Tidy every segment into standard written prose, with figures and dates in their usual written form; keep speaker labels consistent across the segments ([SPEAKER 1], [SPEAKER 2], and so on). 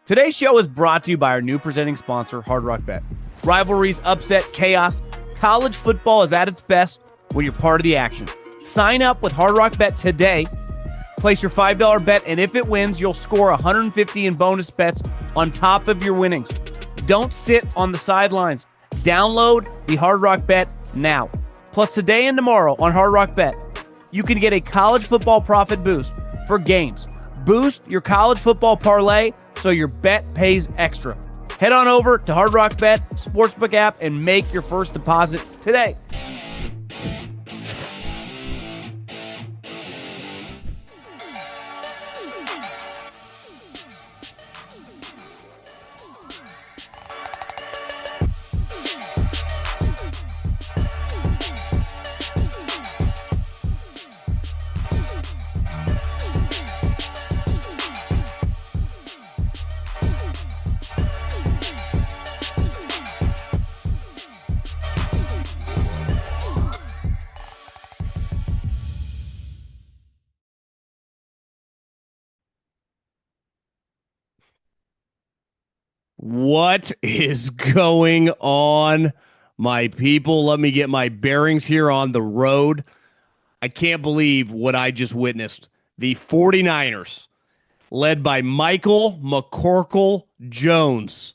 [SPEAKER 1] Today's show is brought to you by our new presenting sponsor, Hard Rock Bet. Rivalries, upset, chaos. College football is at its best when you're part of the action. Sign up with Hard Rock Bet today. Place your $5 bet, and if it wins, you'll score $150 in bonus bets on top of your winnings. Don't sit on the sidelines. Download the Hard Rock Bet now. Plus, today and tomorrow on Hard Rock Bet, you can get a college football profit boost for games. Boost your college football parlay so your bet pays extra. Head on over to Hard Rock Bet Sportsbook app and make your first deposit today. What is going on, my people? Let me get my bearings here on the road. I can't believe what I just witnessed. The 49ers, led by Michael McCorkle Jones.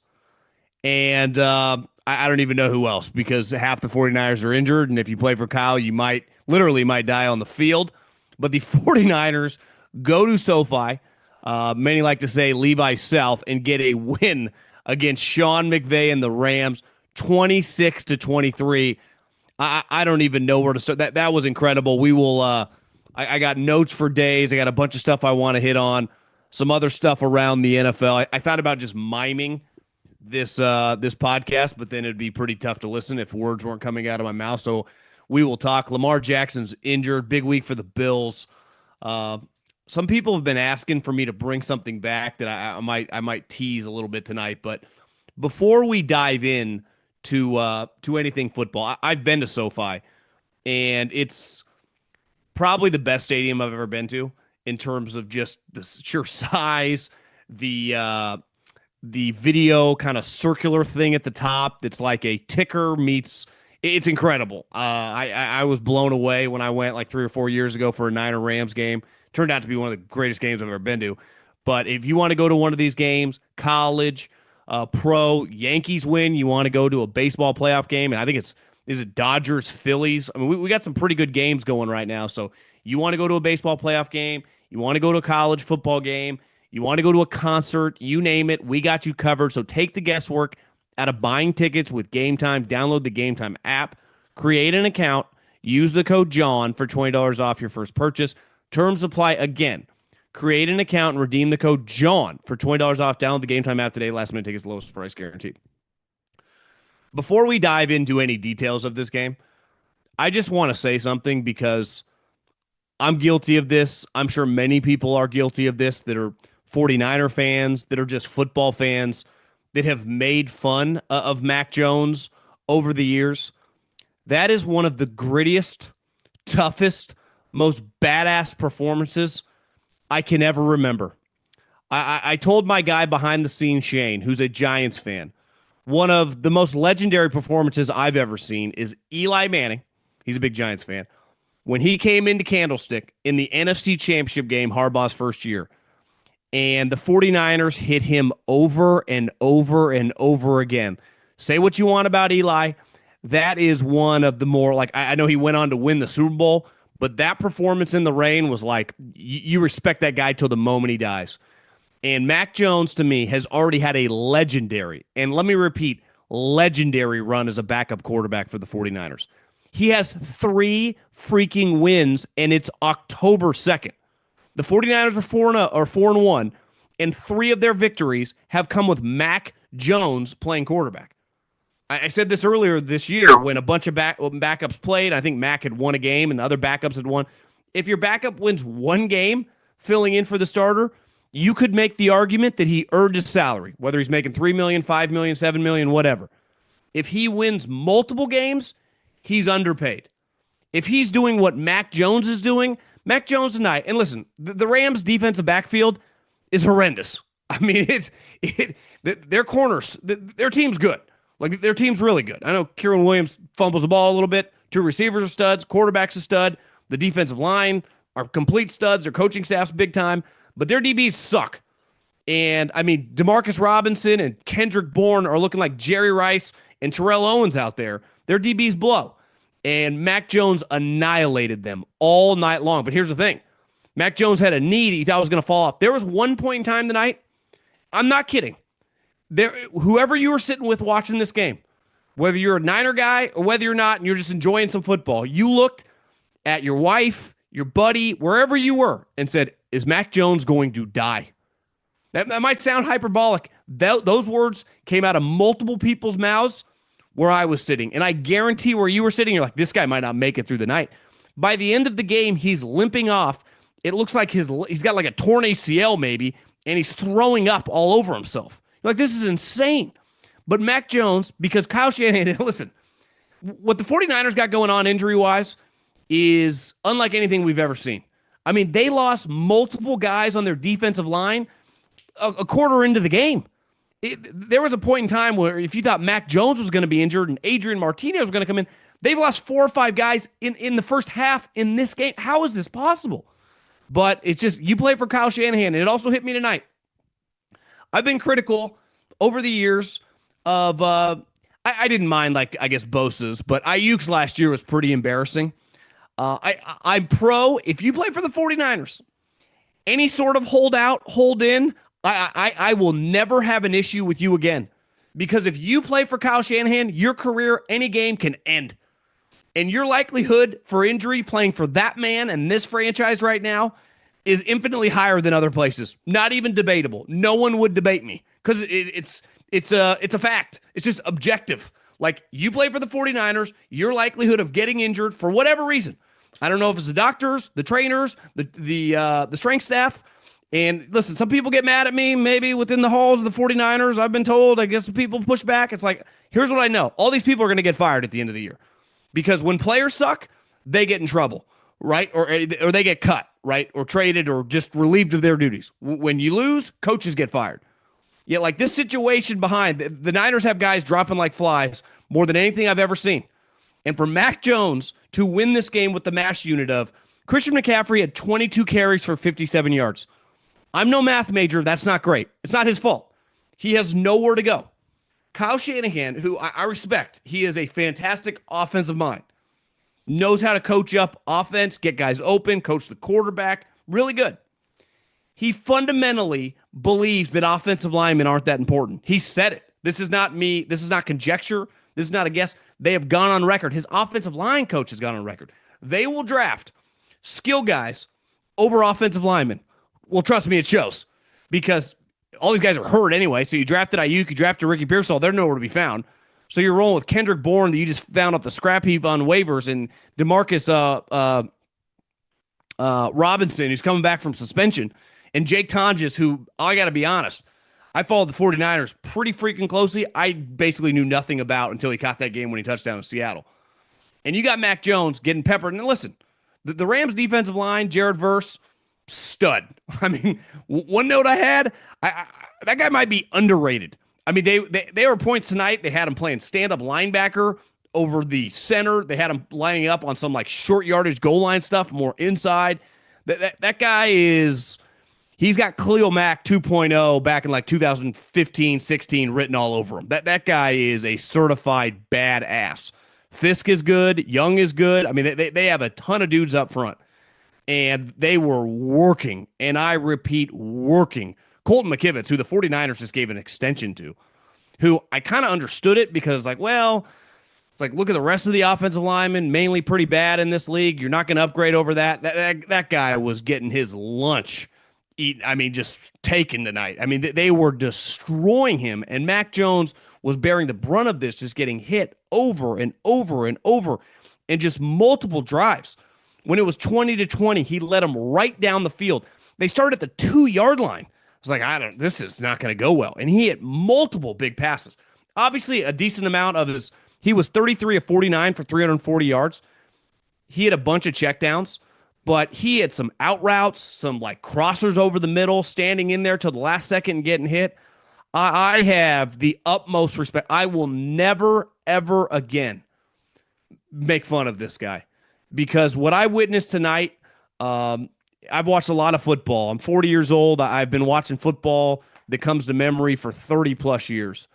[SPEAKER 1] And I don't even know who else, because half the 49ers are injured, and if you play for Kyle, you might die on the field. But the 49ers go to SoFi, many like to say Levi South, and get a win against Sean McVay and the Rams, 26-23. I don't even know where to start. That was incredible. We will. I got notes for days. I got a bunch of stuff I want to hit on. Some other stuff around the NFL. I thought about just miming this podcast, but then it'd be pretty tough to listen if words weren't coming out of my mouth. So we will talk. Lamar Jackson's injured. Big week for the Bills. Some people have been asking for me to bring something back that I might tease a little bit tonight. But before we dive in to anything football, I've been to SoFi, and it's probably the best stadium I've ever been to in terms of just the sheer size, the video kind of circular thing at the top that's like a ticker meets. It's incredible. I was blown away when I went like 3 or 4 years ago for a Niner Rams game. Turned out to be one of the greatest games I've ever been to. But if you want to go to one of these games, college, pro, Yankees win, you want to go to a baseball playoff game, and I think is it Dodgers, Phillies? I mean, we got some pretty good games going right now. So you want to go to a baseball playoff game, you want to go to a college football game, you want to go to a concert, you name it, we got you covered. So take the guesswork out of buying tickets with GameTime. Download the GameTime app, create an account, use the code JOHN for $20 off your first purchase. Terms apply again. Create an account and redeem the code JOHN for $20 off. Download the GameTime app today. Last minute tickets, lowest price guaranteed. Before we dive into any details of this game, I just want to say something because I'm guilty of this. I'm sure many people are guilty of this that are 49er fans, that are just football fans, that have made fun of Mac Jones over the years. That is one of the grittiest, toughest, most badass performances I can ever remember. I told my guy behind the scenes, Shane, who's a Giants fan, one of the most legendary performances I've ever seen is Eli Manning. He's a big Giants fan. When he came into Candlestick in the NFC Championship game, Harbaugh's first year, and the 49ers hit him over and over and over again. Say what you want about Eli. That is one of the more, like, I know he went on to win the Super Bowl, but that performance in the rain was like, you respect that guy till the moment he dies. And Mac Jones, to me, has already had a legendary, and let me repeat, legendary run as a backup quarterback for the 49ers. He has 3 freaking wins, and it's October 2nd. The 49ers are 4-1, and 3 of their victories have come with Mac Jones playing quarterback. I said this earlier this year when a bunch of backups played. I think Mac had won a game and other backups had won. If your backup wins one game filling in for the starter, you could make the argument that he earned his salary, whether he's making $3 million, $5 million, $7 million, whatever. If he wins multiple games, he's underpaid. If he's doing what Mac Jones is doing, Mac Jones tonight, and listen, the Rams' defensive backfield is horrendous. I mean, their corners, their team's good. Like their team's really good. I know Kieran Williams fumbles the ball a little bit. Two receivers are studs. Quarterback's a stud. The defensive line are complete studs. Their coaching staff's big time. But their DBs suck. And, I mean, Demarcus Robinson and Kendrick Bourne are looking like Jerry Rice and Terrell Owens out there. Their DBs blow. And Mac Jones annihilated them all night long. But here's the thing. Mac Jones had a knee that he thought was going to fall off. There was one point in time tonight, I'm not kidding. Whoever you were sitting with watching this game, whether you're a Niner guy or whether you're not and you're just enjoying some football, you looked at your wife, your buddy, wherever you were, and said, is Mac Jones going to die? That might sound hyperbolic. Those words came out of multiple people's mouths where I was sitting. And I guarantee where you were sitting, you're like, this guy might not make it through the night. By the end of the game, he's limping off. It looks like he's got like a torn ACL maybe, and he's throwing up all over himself. You're like, this is insane. But Mac Jones, because Kyle Shanahan, listen, what the 49ers got going on injury-wise is unlike anything we've ever seen. I mean, they lost multiple guys on their defensive line a quarter into the game. There was a point in time where if you thought Mac Jones was going to be injured and Adrian Martinez was going to come in, they've lost 4 or 5 guys in the first half in this game. How is this possible? But it's just, you play for Kyle Shanahan, and it also hit me tonight. I've been critical over the years of, I didn't mind, like, I guess, Bosa's, but Ayuk's last year was pretty embarrassing. I'm pro, if you play for the 49ers, any sort of holdout, hold in, I will never have an issue with you again. Because if you play for Kyle Shanahan, your career, any game can end. And your likelihood for injury playing for that man and this franchise right now is infinitely higher than other places. Not even debatable. No one would debate me because it's a fact. It's just objective. Like, you play for the 49ers, your likelihood of getting injured for whatever reason. I don't know if it's the doctors, the trainers, the strength staff. And listen, some people get mad at me, maybe within the halls of the 49ers. I've been told, I guess people push back. It's like, here's what I know. All these people are going to get fired at the end of the year. Because when players suck, they get in trouble, right? Or they get cut, right? Or traded or just relieved of their duties. When you lose, coaches get fired. Yet, like this situation behind, the Niners have guys dropping like flies more than anything I've ever seen. And for Mac Jones to win this game with the MASH unit of Christian McCaffrey had 22 carries for 57 yards. I'm no math major. That's not great. It's not his fault. He has nowhere to go. Kyle Shanahan, who I respect, he is a fantastic offensive mind. Knows how to coach up offense, get guys open, coach the quarterback. Really good. He fundamentally believes that offensive linemen aren't that important. He said it. This is not me. This is not conjecture. This is not a guess. They have gone on record. His offensive line coach has gone on record. They will draft skill guys over offensive linemen. Well, trust me, it shows. Because all these guys are hurt anyway. So you drafted Ayuk, you drafted Ricky Pearsall. They're nowhere to be found. So you're rolling with Kendrick Bourne that you just found off the scrap heap on waivers, and Demarcus Robinson, who's coming back from suspension, and Jake Tonjes, who, I got to be honest, I followed the 49ers pretty freaking closely. I basically knew nothing about until he caught that game when he touched down in Seattle. And you got Mac Jones getting peppered. And listen, the Rams defensive line, Jared Verse, stud. I mean, one note I had, that guy might be underrated. I mean, they were points tonight. They had him playing stand-up linebacker over the center. They had him lining up on some like short yardage goal line stuff, more inside. That guy is, he's got Khalil Mack 2.0 back in like 2015, 16 written all over him. That guy is a certified badass. Fisk is good. Young is good. I mean, they have a ton of dudes up front. And they were working, and I repeat, working. Colton McKivitz, who the 49ers just gave an extension to, who I kind of understood it because, like, well, like, look at the rest of the offensive linemen, mainly pretty bad in this league. You're not going to upgrade over that. That guy was getting his lunch eaten. I mean, just taken tonight. I mean, they were destroying him, and Mac Jones was bearing the brunt of this, just getting hit over and over and over, and just multiple drives. When it was 20-20, he led them right down the field. They started at the 2-yard line. I was like, this is not going to go well. And he hit multiple big passes. Obviously, a decent amount of he was 33 of 49 for 340 yards. He had a bunch of checkdowns, but he had some out routes, some like crossers over the middle, standing in there till the last second and getting hit. I have the utmost respect. I will never, ever again make fun of this guy because what I witnessed tonight, I've watched a lot of football. I'm 40 years old. I've been watching football that comes to memory for 30 plus years.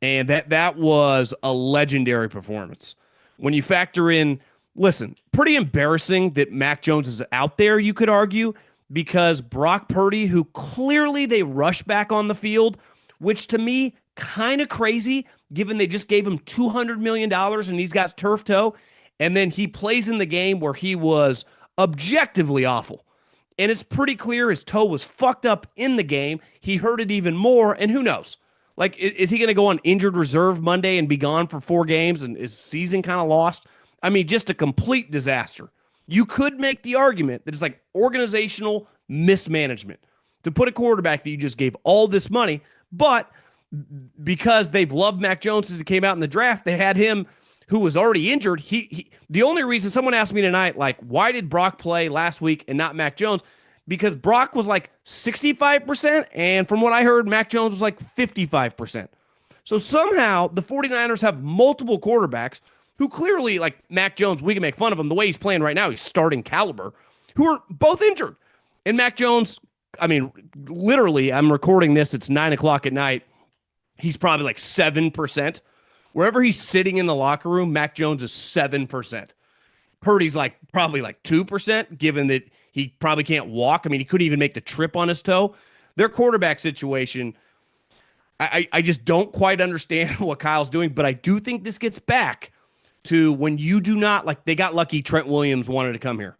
[SPEAKER 1] And that was a legendary performance. When you factor in, listen, pretty embarrassing that Mac Jones is out there, you could argue, because Brock Purdy, who clearly they rushed back on the field, which to me, kind of crazy, given they just gave him $200 million and he's got turf toe. And then he plays in the game where he was objectively awful. And it's pretty clear his toe was fucked up in the game. He hurt it even more. And who knows? Like, is he going to go on injured reserve Monday and be gone for 4 games and his season kind of lost? I mean, just a complete disaster. You could make the argument that it's like organizational mismanagement to put a quarterback that you just gave all this money, but because they've loved Mac Jones since he came out in the draft, they had him who was already injured. The only reason someone asked me tonight, like, why did Brock play last week and not Mac Jones? Because Brock was like 65%, and from what I heard, Mac Jones was like 55%. So somehow the 49ers have multiple quarterbacks who clearly, like Mac Jones, we can make fun of him. The way he's playing right now, he's starting caliber, who are both injured. And Mac Jones, I mean, literally, I'm recording this, it's 9 o'clock at night. He's probably like 7%. Wherever he's sitting in the locker room, Mac Jones is 7%. Purdy's like probably like 2%, given that he probably can't walk. I mean, he couldn't even make the trip on his toe. Their quarterback situation, I just don't quite understand what Kyle's doing, but I do think this gets back to when you do not, like, they got lucky Trent Williams wanted to come here,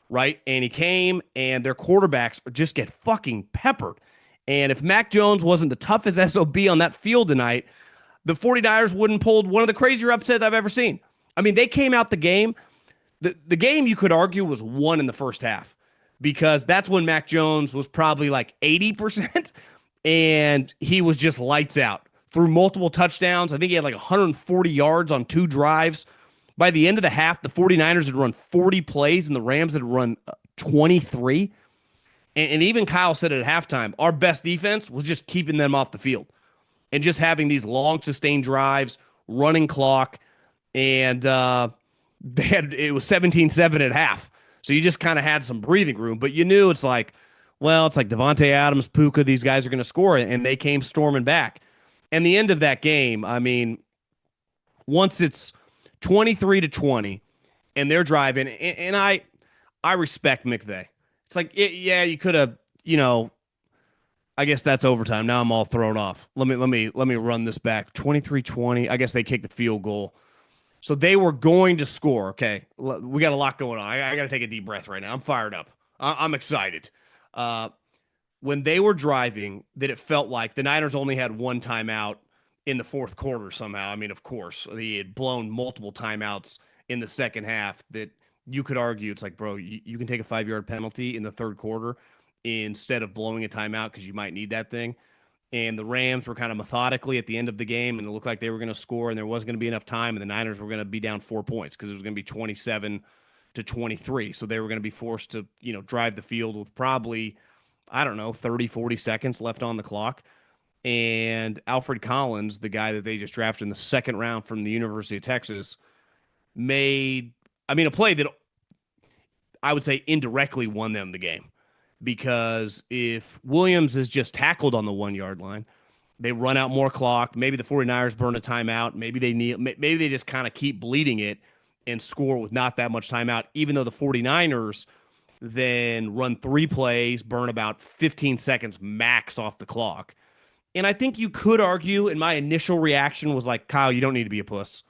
[SPEAKER 1] right? And he came, and their quarterbacks just get fucking peppered. And if Mac Jones wasn't the toughest SOB on that field tonight, the 49ers wouldn't pulled one of the crazier upsets I've ever seen. I mean, they came out the game. The game, you could argue, was won in the first half because that's when Mac Jones was probably like 80%, and he was just lights out. Threw multiple touchdowns. I think he had like 140 yards on 2 drives. By the end of the half, the 49ers had run 40 plays, and the Rams had run 23. And even Kyle said at halftime, our best defense was just keeping them off the field and just having these long, sustained drives, running clock, and it was 17-7 at half. So you just kind of had some breathing room, but you knew it's like Devontae Adams, Puka, these guys are going to score, and they came storming back. And the end of that game, I mean, once it's 23-20 and they're driving, and I respect McVay. It's like, yeah, you could have, I guess that's overtime. Now I'm all thrown off. Let me run this back. 23-20. I guess they kicked the field goal. So they were going to score. Okay, we got a lot going on. I got to take a deep breath right now. I'm fired up. I'm excited. When they were driving, that it felt like the Niners only had one timeout in the fourth quarter somehow. I mean, of course, they had blown multiple timeouts in the second half that you could argue it's like, bro, you can take a 5-yard penalty in the third quarter instead of blowing a timeout because you might need that thing. And the Rams were kind of methodically at the end of the game, and it looked like they were going to score, and there wasn't going to be enough time, and the Niners were going to be down 4 points because it was going to be 27-23. So they were going to be forced to, drive the field with probably, 30, 40 seconds left on the clock. And Alfred Collins, the guy that they just drafted in the second round from the University of Texas, made, a play that I would say indirectly won them the game. Because if Williams is just tackled on the 1-yard line, they run out more clock. Maybe the 49ers burn a timeout. Maybe they just kind of keep bleeding it and score with not that much timeout, even though the 49ers then run 3 plays, burn about 15 seconds max off the clock. And I think you could argue, and my initial reaction was like, Kyle, you don't need to be a puss.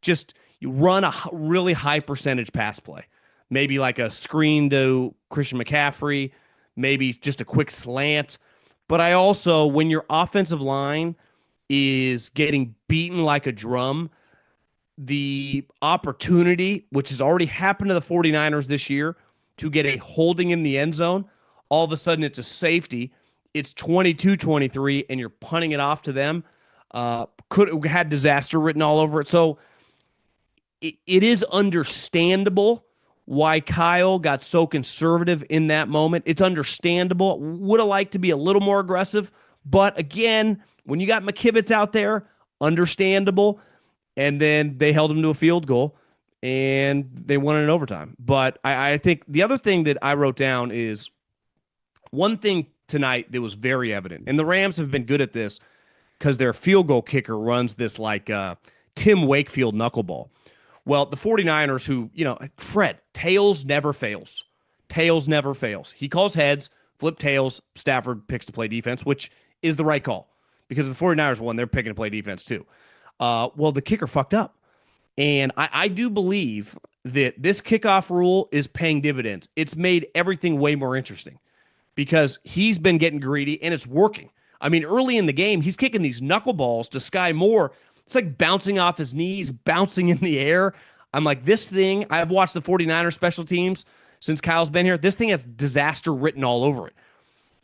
[SPEAKER 1] Just you run a really high percentage pass play. Maybe like a screen to Christian McCaffrey, maybe just a quick slant. But I also, when your offensive line is getting beaten like a drum, the opportunity, which has already happened to the 49ers this year, to get a holding in the end zone, all of a sudden it's a safety. It's 22-23, and you're punting it off to them. Could have had disaster written all over it. So it is understandable why Kyle got so conservative in that moment. It's understandable. Would have liked to be a little more aggressive. But again, when you got McKivitz out there, understandable. And then they held him to a field goal and they won it in overtime. But I think the other thing that I wrote down is one thing tonight that was very evident. And the Rams have been good at this because their field goal kicker runs this like Tim Wakefield knuckleball. Well, the 49ers who, Fred, tails never fails. Tails never fails. He calls heads, flip tails, Stafford picks to play defense, which is the right call because the 49ers won. They're picking to play defense too. Well, the kicker fucked up. And I do believe that this kickoff rule is paying dividends. It's made everything way more interesting because he's been getting greedy and it's working. I mean, early in the game, he's kicking these knuckleballs to Sky Moore. It's like bouncing off his knees, bouncing in the air. I'm like, this thing, I've watched the 49ers special teams since Kyle's been here. This thing has disaster written all over it.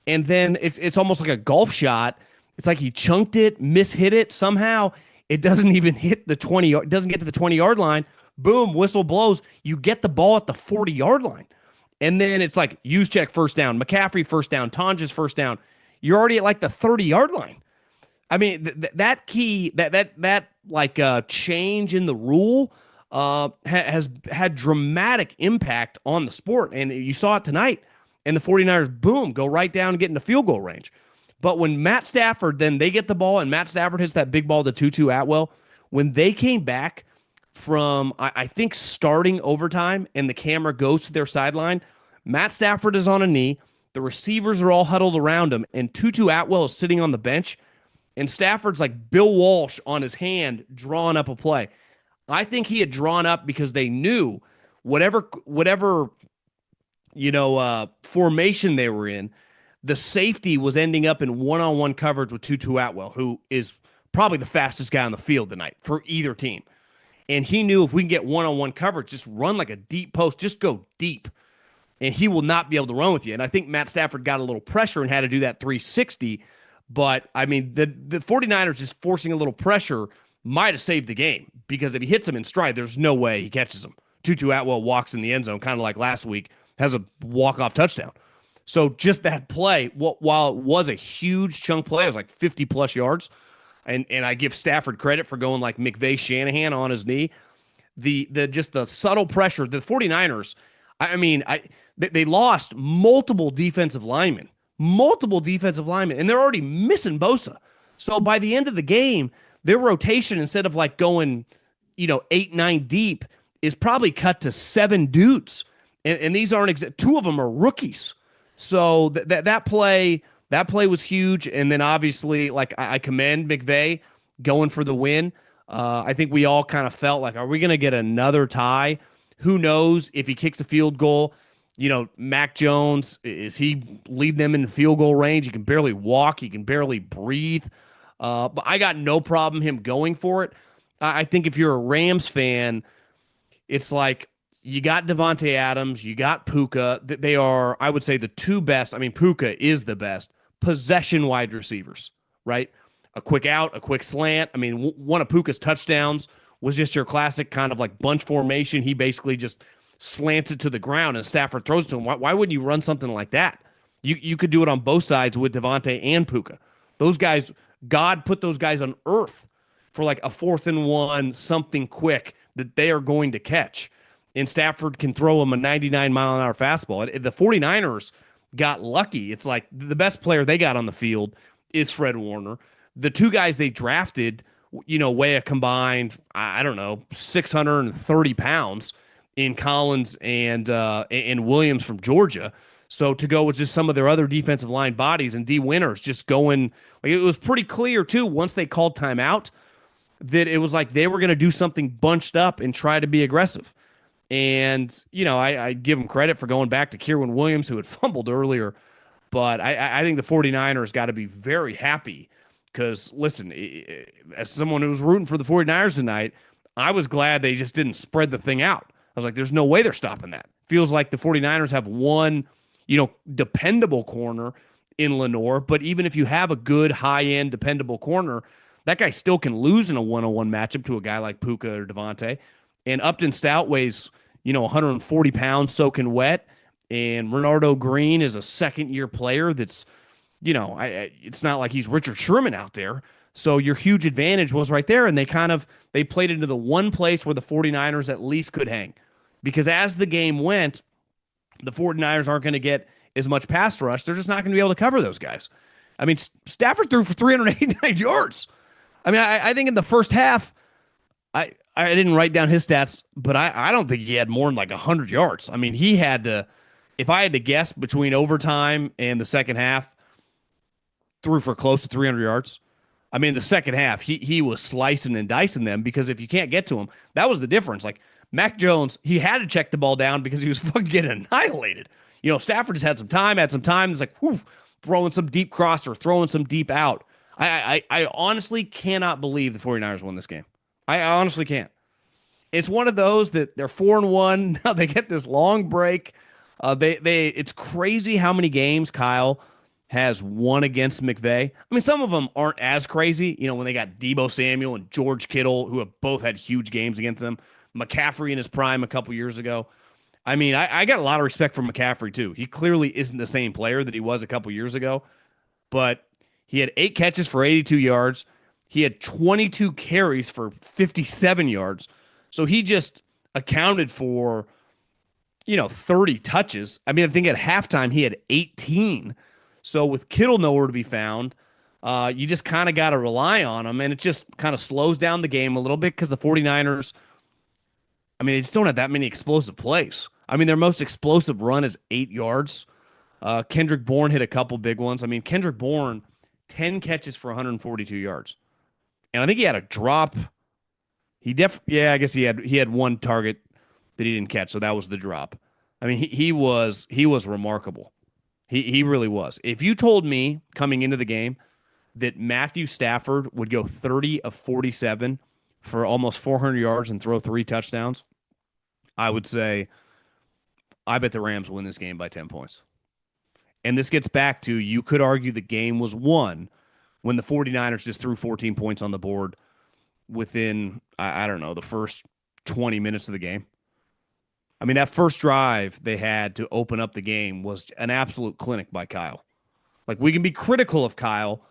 [SPEAKER 1] And then it's almost like a golf shot. It's like he chunked it, mishit it. Somehow it doesn't even hit the 20, it doesn't get to the 20-yard line. Boom, whistle blows. You get the ball at the 40-yard line. And then it's like Juszczyk first down, McCaffrey first down, Tonjes first down. You're already at like the 30-yard line. I mean, that key, that change in the rule has had dramatic impact on the sport. And you saw it tonight. And the 49ers, boom, go right down and get into field goal range. But when Matt Stafford, then they get the ball and Matt Stafford hits that big ball to Tutu Atwell, when they came back from, I think, starting overtime and the camera goes to their sideline, Matt Stafford is on a knee. The receivers are all huddled around him, and Tutu Atwell is sitting on the bench, and Stafford's like Bill Walsh on his hand drawing up a play. I think he had drawn up because they knew whatever formation they were in, the safety was ending up in one-on-one coverage with Tutu Atwell, who is probably the fastest guy on the field tonight for either team. And he knew if we can get one-on-one coverage, just run like a deep post, just go deep, and he will not be able to run with you. And I think Matt Stafford got a little pressure and had to do that 360. But, I mean, the 49ers just forcing a little pressure might have saved the game because if he hits him in stride, there's no way he catches him. Tutu Atwell walks in the end zone, kind of like last week, has a walk-off touchdown. So just that play, while it was a huge chunk play, it was like 50-plus yards, and I give Stafford credit for going like McVay Shanahan on his knee, the subtle pressure, the 49ers, they lost multiple defensive linemen, and they're already missing Bosa. So by the end of the game, their rotation, instead of like going, 8, 9 deep, is probably cut to 7 dudes. And these aren't, 2 of them are rookies. So that play was huge. And then obviously, like, I commend McVay going for the win. I think we all kind of felt like, are we going to get another tie? Who knows if he kicks a field goal? Mac Jones, is he leading them in the field goal range? He can barely walk. He can barely breathe. But I got no problem him going for it. I think if you're a Rams fan, it's like you got Devontae Adams, you got Puka. They are, I would say, the 2 best. I mean, Puka is the best possession wide receivers, right? A quick out, a quick slant. I mean, one of Puka's touchdowns was just your classic kind of like bunch formation. He basically just slants it to the ground and Stafford throws it to him. Why wouldn't you run something like that? You could do it on both sides with Devontae and Puka. Those guys, God put those guys on earth for like a 4th and 1, something quick that they are going to catch. And Stafford can throw him a 99-mile-an-hour fastball. The 49ers got lucky. It's like the best player they got on the field is Fred Warner. The 2 guys they drafted, weigh a combined, 630 pounds in Collins and Williams from Georgia. So to go with just some of their other defensive line bodies and D Winners just going, like, it was pretty clear too once they called timeout that it was like they were going to do something bunched up and try to be aggressive. And, I give them credit for going back to Kierwan Williams, who had fumbled earlier. But I think the 49ers got to be very happy because, listen, as someone who was rooting for the 49ers tonight, I was glad they just didn't spread the thing out. I was like, there's no way they're stopping that. Feels like the 49ers have one, dependable corner in Lenore. But even if you have a good, high-end, dependable corner, that guy still can lose in a one-on-one matchup to a guy like Puka or Devontae. And Upton Stout weighs, 140 pounds soaking wet. And Renardo Green is a second-year player that's, it's not like he's Richard Sherman out there. So your huge advantage was right there. And they played into the one place where the 49ers at least could hang. Because as the game went, the 49ers aren't going to get as much pass rush. They're just not going to be able to cover those guys. I mean, Stafford threw for 389 yards. I mean, I think in the first half, I didn't write down his stats, but I don't think he had more than like 100 yards. I mean, he had to, if I had to guess between overtime and the second half, threw for close to 300 yards. I mean, the second half, he was slicing and dicing them because if you can't get to him, that was the difference. Like, Mac Jones, he had to check the ball down because he was fucking getting annihilated. Stafford just had some time. It's like, whew, throwing some deep crosser, throwing some deep out. I honestly cannot believe the 49ers won this game. I honestly can't. It's one of those that they're 4-1. Now they get this long break. It's crazy how many games Kyle has won against McVay. I mean, some of them aren't as crazy. When they got Deebo Samuel and George Kittle, who have both had huge games against them. McCaffrey in his prime a couple years ago. I mean, I got a lot of respect for McCaffrey, too. He clearly isn't the same player that he was a couple years ago, but he had 8 catches for 82 yards. He had 22 carries for 57 yards. So he just accounted for, 30 touches. I mean, I think at halftime he had 18. So with Kittle nowhere to be found, you just kind of got to rely on him, and it just kind of slows down the game a little bit because the 49ers, I mean, they just don't have that many explosive plays. I mean, their most explosive run is 8 yards. Kendrick Bourne hit a couple big ones. I mean, Kendrick Bourne, 10 catches for 142 yards. And I think he had a drop. I guess he had one target that he didn't catch, so that was the drop. I mean, he was remarkable. He really was. If you told me coming into the game that Matthew Stafford would go 30 of 47 for almost 400 yards and throw 3 touchdowns, I would say I bet the Rams win this game by 10 points. And this gets back to, you could argue the game was won when the 49ers just threw 14 points on the board within, I don't know, the first 20 minutes of the game. I mean, that first drive they had to open up the game was an absolute clinic by Kyle. Like, we can be critical of Kyle,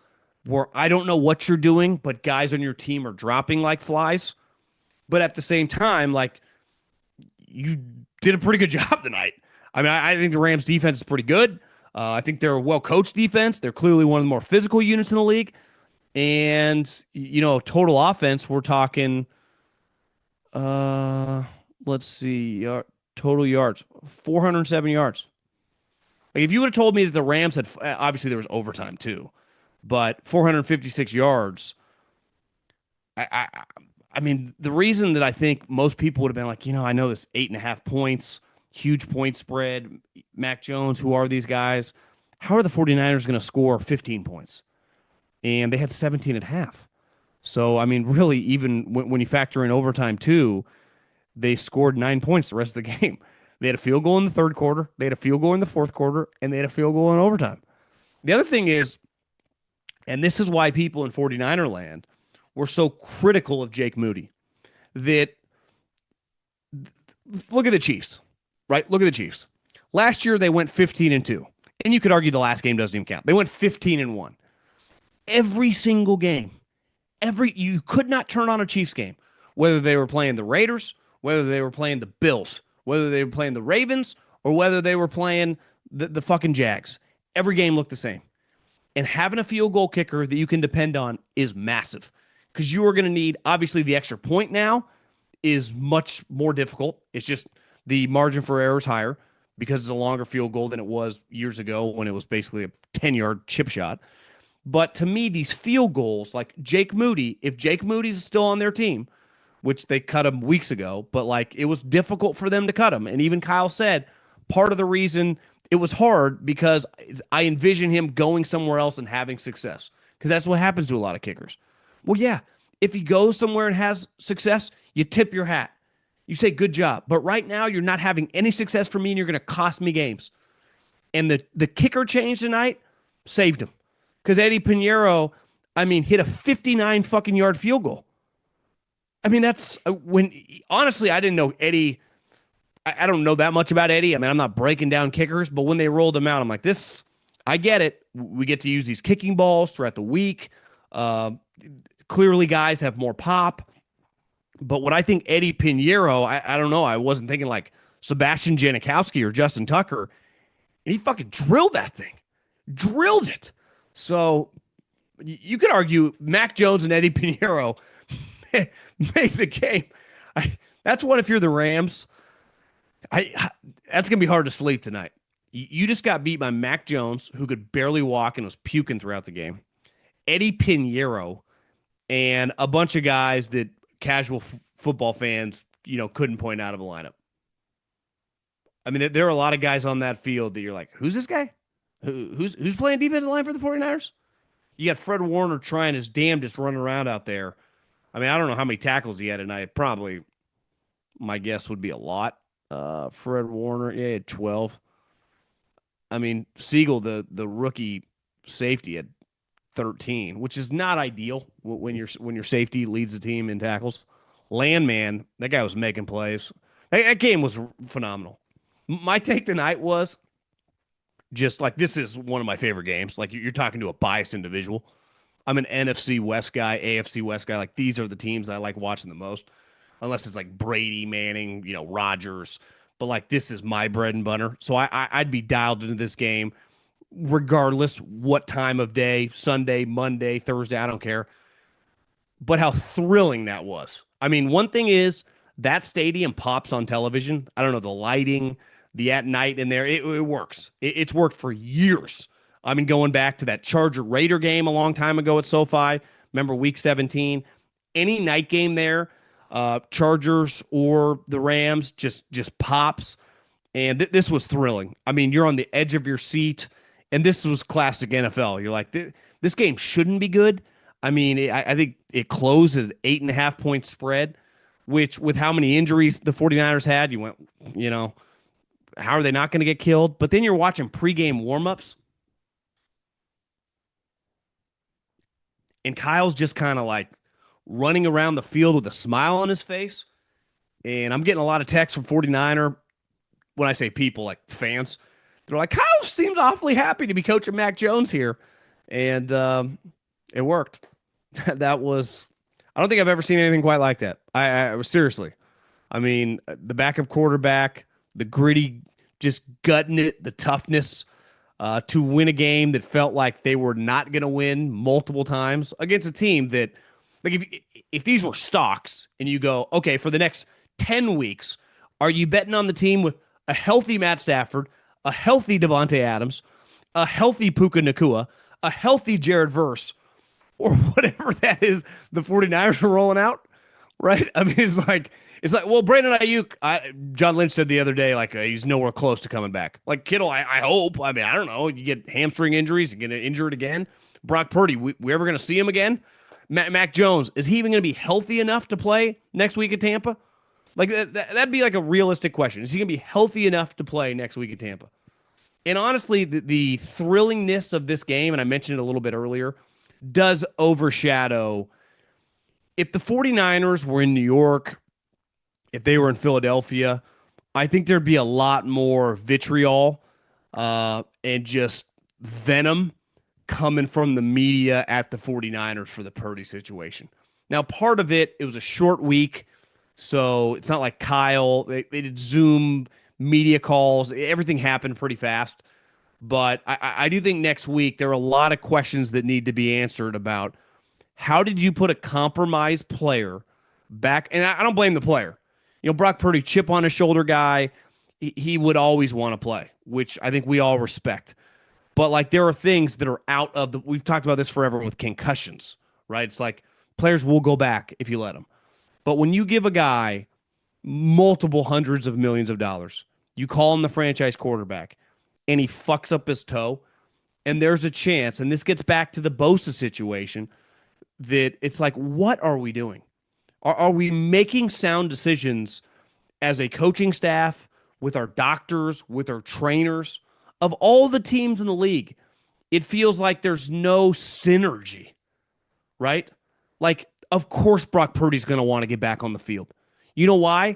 [SPEAKER 1] where I don't know what you're doing, but guys on your team are dropping like flies. But at the same time, like, you did a pretty good job tonight. I mean, I think the Rams defense is pretty good. I think they're a well-coached defense. They're clearly one of the more physical units in the league. And, total offense, we're talking, let's see, total yards, 407 yards. Like, if you would have told me that the Rams had, obviously there was overtime too, but 456 yards, I mean, the reason that I think most people would have been like, I know this 8.5 points, huge point spread, Mac Jones, who are these guys? How are the 49ers going to score 15 points? And they had 17 at half. So, I mean, really, even when you factor in overtime too, they scored 9 points the rest of the game. They had a field goal in the third quarter, they had a field goal in the fourth quarter, and they had a field goal in overtime. The other thing is, and this is why people in 49er land were so critical of Jake Moody, that look at the Chiefs, right? Look at the Chiefs. Last year, they went 15-2. And you could argue the last game doesn't even count. They went 15-1. Every single game, you could not turn on a Chiefs game, whether they were playing the Raiders, whether they were playing the Bills, whether they were playing the Ravens, or whether they were playing the fucking Jags. Every game looked the same. And having a field goal kicker that you can depend on is massive, because you are going to need, obviously, the extra point now is much more difficult. It's just the margin for error is higher because it's a longer field goal than it was years ago when it was basically a 10-yard chip shot. But to me, these field goals, like Jake Moody, if Jake Moody's still on their team, which they cut him weeks ago, but like it was difficult for them to cut him. And even Kyle said part of the reason it was hard because I envision him going somewhere else and having success, because that's what happens to a lot of kickers. Well, yeah, if he goes somewhere and has success, you tip your hat. You say, good job. But right now, you're not having any success for me, and you're going to cost me games. And the kicker change tonight saved him. Because Eddie Pinheiro, hit a 59 fucking yard field goal. I mean, that's honestly, I didn't know Eddie I don't know that much about Eddie. I mean, I'm not breaking down kickers, but when they rolled him out, I'm like, this, I get it. We get to use these kicking balls throughout the week. Uh, Clearly, guys have more pop. But when I think Eddie Pinheiro, I don't know. I wasn't thinking like Sebastian Janikowski or Justin Tucker. And he fucking drilled that thing, drilled it. So you could argue Mac Jones and Eddie Pinheiro make the game. That's one if you're the Rams. That's gonna be hard to sleep tonight. You just got beat by Mac Jones, who could barely walk and was puking throughout the game. Eddie Pinheiro and a bunch of guys that casual football fans, couldn't point out of a lineup. I mean, there are a lot of guys on that field that you're like, who's this guy? Who's playing defensive line for the 49ers? You got Fred Warner trying his damnedest running around out there. I mean, I don't know how many tackles he had tonight. Probably, my guess would be a lot. Fred Warner, yeah, he had 12. I mean, Siegel, the rookie safety, had 13, which is not ideal when your safety leads the team in tackles. Landman, that guy was making plays. That game was phenomenal. My take tonight was just like, this is one of my favorite games. Like, you're talking to a biased individual. I'm an NFC West guy, AFC West guy. Like, these are the teams that I like watching the most, unless it's like Brady, Manning, Rodgers. But like, this is my bread and butter. So I'd be dialed into this game regardless what time of day, Sunday, Monday, Thursday, I don't care. But how thrilling that was. I mean, one thing is that stadium pops on television. I don't know, the lighting, the at night in there, it works. It's worked for years. I mean, going back to that Charger Raider game a long time ago at SoFi. Remember week 17? Any night game there, Chargers or the Rams, just pops. And this was thrilling. I mean, you're on the edge of your seat, and this was classic NFL. You're like, this game shouldn't be good. I mean, I think it closed at 8.5-point spread, which with how many injuries the 49ers had, you went, how are they not going to get killed? But then you're watching pregame warmups, and Kyle's just kind of like running around the field with a smile on his face. And I'm getting a lot of texts from 49er, when I say people, like fans. They're like, Kyle seems awfully happy to be coaching Mac Jones here. And it worked. That was, I don't think I've ever seen anything quite like that. I was seriously. I mean, the backup quarterback, the gritty, just gutting it, the toughness to win a game that felt like they were not going to win multiple times against a team that, like, if these were stocks and you go, okay, for the next 10 weeks, are you betting on the team with a healthy Matt Stafford, a healthy Devontae Adams, a healthy Puka Nakua, a healthy Jared Verse, or whatever that is the 49ers are rolling out, right? I mean, it's like, well, Brandon Ayuk, John Lynch said the other day, like, he's nowhere close to coming back. Like, Kittle, I hope. I mean, I don't know. You get hamstring injuries, you get injured again. Brock Purdy, we ever going to see him again? Mac Jones, is he even going to be healthy enough to play next week at Tampa? Like, that'd be like a realistic question. Is he going to be healthy enough to play next week at Tampa? And honestly, the thrillingness of this game, and I mentioned it a little bit earlier, does overshadow. If the 49ers were in New York, if they were in Philadelphia, I think there'd be a lot more vitriol and just venom coming from the media at the 49ers for the Purdy situation. Now, part of it was a short week, so it's not like Kyle. They did Zoom media calls. Everything happened pretty fast. But I do think next week there are a lot of questions that need to be answered about how did you put a compromised player back? And I don't blame the player. Brock Purdy, chip on his shoulder guy, he would always want to play, which I think we all respect. But like, there are things that are out of the, we've talked about this forever with concussions, right? It's like players will go back if you let them. But when you give a guy multiple hundreds of millions of dollars, you call him the franchise quarterback, and he fucks up his toe, and there's a chance, and this gets back to the Bosa situation, that it's like, what are we doing? Are we making sound decisions as a coaching staff, with our doctors, with our trainers? Of all the teams in the league, it feels like there's no synergy, right? Like, of course Brock Purdy's going to want to get back on the field. You know why?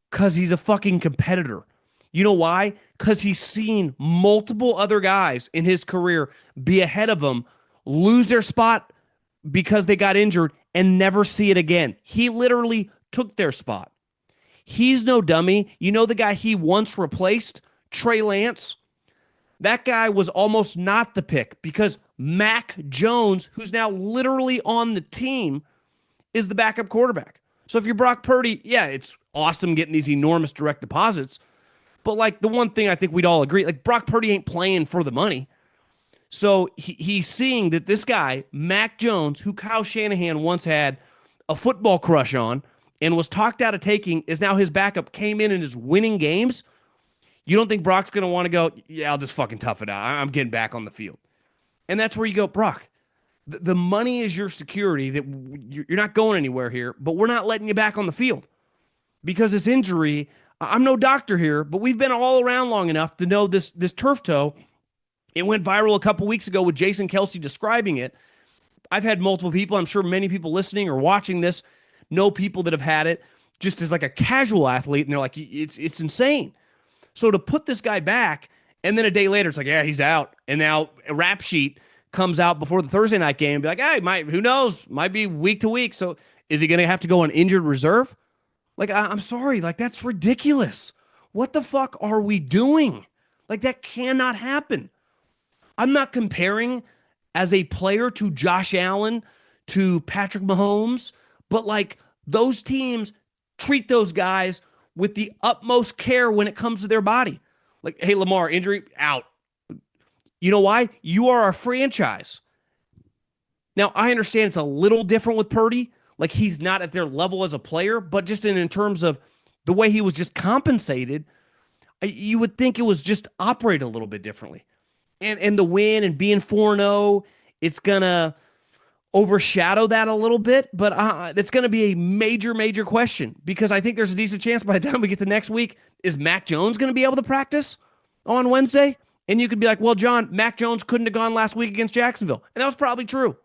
[SPEAKER 1] Because he's a fucking competitor. You know why? Because he's seen multiple other guys in his career be ahead of him, lose their spot because they got injured, and never see it again. He literally took their spot. He's no dummy. You know the guy he once replaced, Trey Lance? That guy was almost not the pick because Mac Jones, who's now literally on the team, is the backup quarterback. So if you're Brock Purdy, yeah, it's awesome getting these enormous direct deposits. But like the one thing I think we'd all agree, like Brock Purdy ain't playing for the money. So he's seeing that this guy, Mac Jones, who Kyle Shanahan once had a football crush on and was talked out of taking, is now his backup, came in and is winning games. You don't think Brock's going to want to go, yeah, I'll just fucking tough it out. I'm getting back on the field. And that's where you go, Brock. The money is your security that you're not going anywhere here, but we're not letting you back on the field because this injury, I'm no doctor here, but we've been all around long enough to know this turf toe. It went viral a couple weeks ago with Jason Kelsey describing it. I've had multiple people, I'm sure many people listening or watching this know people that have had it just as like a casual athlete, and they're like, it's insane. So to put this guy back, and then a day later, it's like, yeah, he's out. And now a rap sheet comes out before the Thursday night game and be like, hey, who knows? Might be week to week. So is he going to have to go on injured reserve? Like, I'm sorry. Like, that's ridiculous. What the fuck are we doing? Like, that cannot happen. I'm not comparing as a player to Josh Allen, to Patrick Mahomes, but like those teams treat those guys with the utmost care when it comes to their body. Like, hey, Lamar, injury, out. You know why? You are a franchise. Now, I understand it's a little different with Purdy. Like, he's not at their level as a player, but just in terms of the way he was just compensated, you would think it was just operate a little bit differently. And the win and being 4-0, it's going to overshadow that a little bit, but it's going to be a major, major question because I think there's a decent chance by the time we get to next week, is Mac Jones going to be able to practice on Wednesday? And you could be like, well, John, Mac Jones couldn't have gone last week against Jacksonville. And that was probably true.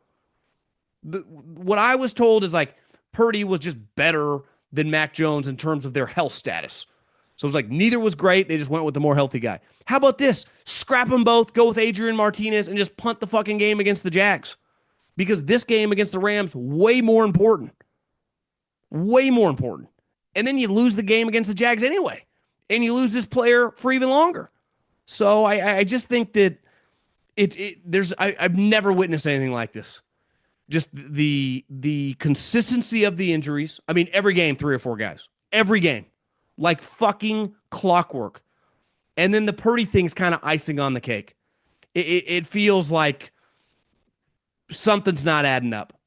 [SPEAKER 1] What I was told is like Purdy was just better than Mac Jones in terms of their health status. So it's like neither was great. They just went with the more healthy guy. How about this? Scrap them both, go with Adrian Martinez, and just punt the fucking game against the Jags. Because this game against the Rams, way more important. Way more important. And then you lose the game against the Jags anyway. And you lose this player for even longer. So I just think that I've never witnessed anything like this. Just the consistency of the injuries. I mean, every game, 3 or 4 guys. Every game. Like fucking clockwork. And then the Purdy thing's kind of icing on the cake. It feels like something's not adding up.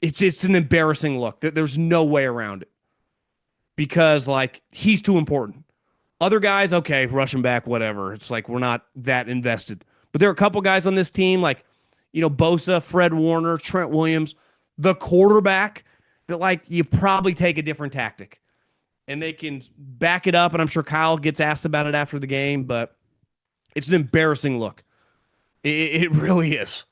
[SPEAKER 1] It's an embarrassing look. There's no way around it. Because, like, he's too important. Other guys, okay, rush him back, whatever. It's like we're not that invested. But there are a couple guys on this team, like, you know, Bosa, Fred Warner, Trent Williams, the quarterback, that, like, you probably take a different tactic. And they can back it up, and I'm sure Kyle gets asked about it after the game, but it's an embarrassing look. It really is.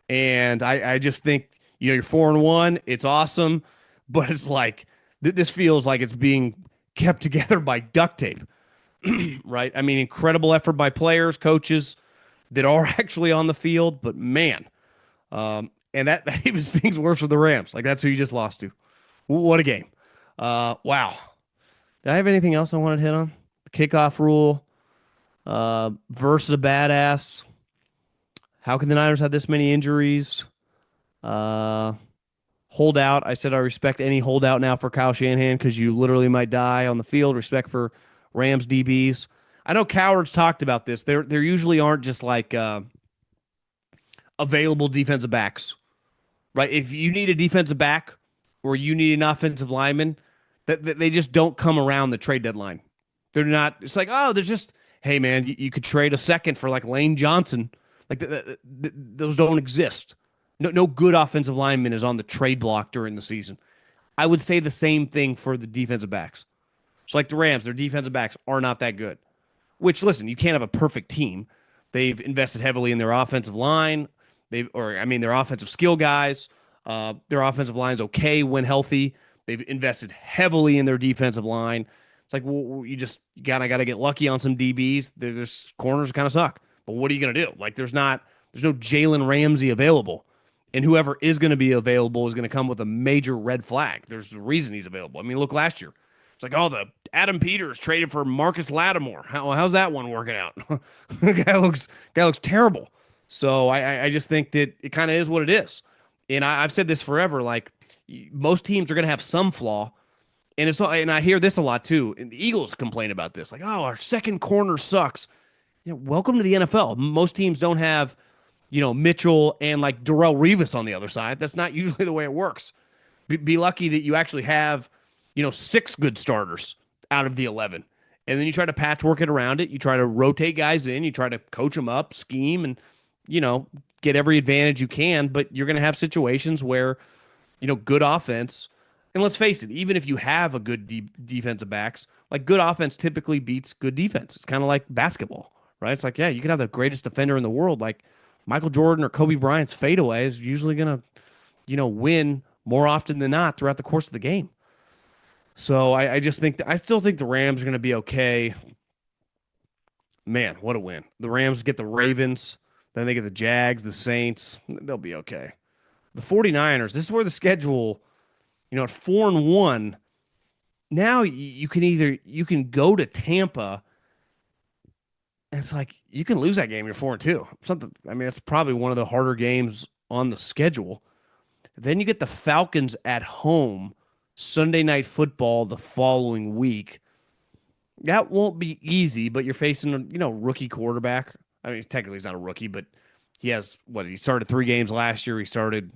[SPEAKER 1] And I just think, you know, you're 4-1. It's awesome. But it's like, this feels like it's being kept together by duct tape, right? I mean, incredible effort by players, coaches that are actually on the field. But, man, and that even stings worse for the Rams. Like, that's who you just lost to. What a game. Wow. Did I have anything else I wanted to hit on? The kickoff rule versus a badass. How can the Niners have this many injuries? Holdout. I said I respect any holdout now for Kyle Shanahan because you literally might die on the field. Respect for Rams DBs. I know Coward's talked about this. There usually aren't just like available defensive backs, right? If you need a defensive back or you need an offensive lineman, that they just don't come around the trade deadline. They're not. It's like, oh, there's just, hey man, you could trade a second for like Lane Johnson. Like those don't exist. No good offensive lineman is on the trade block during the season. I would say the same thing for the defensive backs. So like the Rams, their defensive backs are not that good. Which, listen, you can't have a perfect team. They've invested heavily in their offensive line. Their offensive skill guys. Their offensive line's okay when healthy. They've invested heavily in their defensive line. It's like, well, you gotta get lucky on some DBs. There's corners kind of suck. But what are you gonna do? Like, there's no Jalen Ramsey available, and whoever is gonna be available is gonna come with a major red flag. There's a reason he's available. I mean, look last year. It's like, oh, the Adam Peters traded for Marcus Lattimore. How's that one working out? Guy looks terrible. So I just think that it kind of is what it is. And I've said this forever. Like, most teams are going to have some flaw, and I hear this a lot too. And the Eagles complain about this, like, oh, our second corner sucks. Welcome to the NFL. Most teams don't have, Mitchell and like Darrell Revis on the other side. That's not usually the way it works. Be lucky that you actually have, six good starters out of the 11. And then you try to patchwork it around it. You try to rotate guys in. You try to coach them up, scheme, and, get every advantage you can. But you're going to have situations where, good offense. And let's face it, even if you have a good defensive backs, like good offense typically beats good defense. It's kind of like basketball, right? It's like, yeah, you could have the greatest defender in the world, like Michael Jordan or Kobe Bryant's fadeaway is usually going to, win more often than not throughout the course of the game. So I just think I still think the Rams are going to be okay. Man, what a win. The Rams get the Ravens, then they get the Jags, the Saints. They'll be okay. The 49ers, this is where the schedule, at 4-1, now you can go to Tampa, and it's like you can lose that game. You're 4-2. Something. I mean, that's probably one of the harder games on the schedule. Then you get the Falcons at home, Sunday Night Football the following week. That won't be easy, but you're facing a rookie quarterback. I mean, technically he's not a rookie, but he started 3 games last year. He started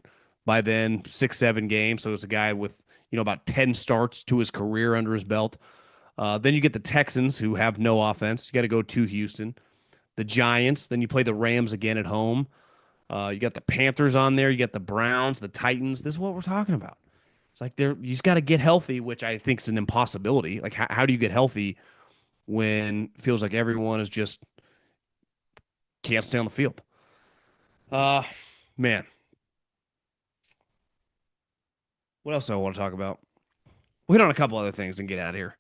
[SPEAKER 1] by then 6-7 games, so it's a guy with about 10 starts to his career under his belt. Then you get the Texans, who have no offense. You got to go to Houston. The Giants. Then you play the Rams again at home. You got the Panthers on there. You got the Browns, the Titans. This is what we're talking about. It's like you just got to get healthy, which I think is an impossibility. Like, how do you get healthy when it feels like everyone is just can't stay on the field? Man. What else do I want to talk about? We'll hit on a couple other things and get out of here.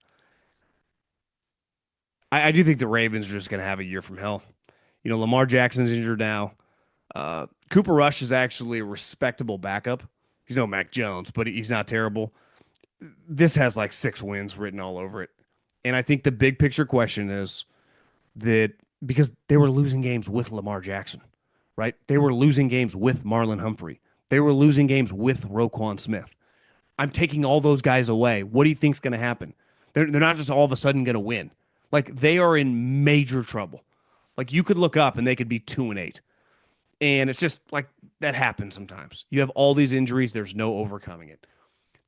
[SPEAKER 1] I do think the Ravens are just going to have a year from hell. Lamar Jackson's injured now. Cooper Rush is actually a respectable backup. He's no Mac Jones, but he's not terrible. This has like 6 wins written all over it. And I think the big picture question is that because they were losing games with Lamar Jackson, right? They were losing games with Marlon Humphrey. They were losing games with Roquan Smith. I'm taking all those guys away. What do you think's going to happen? They're not just all of a sudden going to win. Like, they are in major trouble. Like, you could look up and they could be 2-8. And it's just like that happens sometimes. You have all these injuries. There's no overcoming it.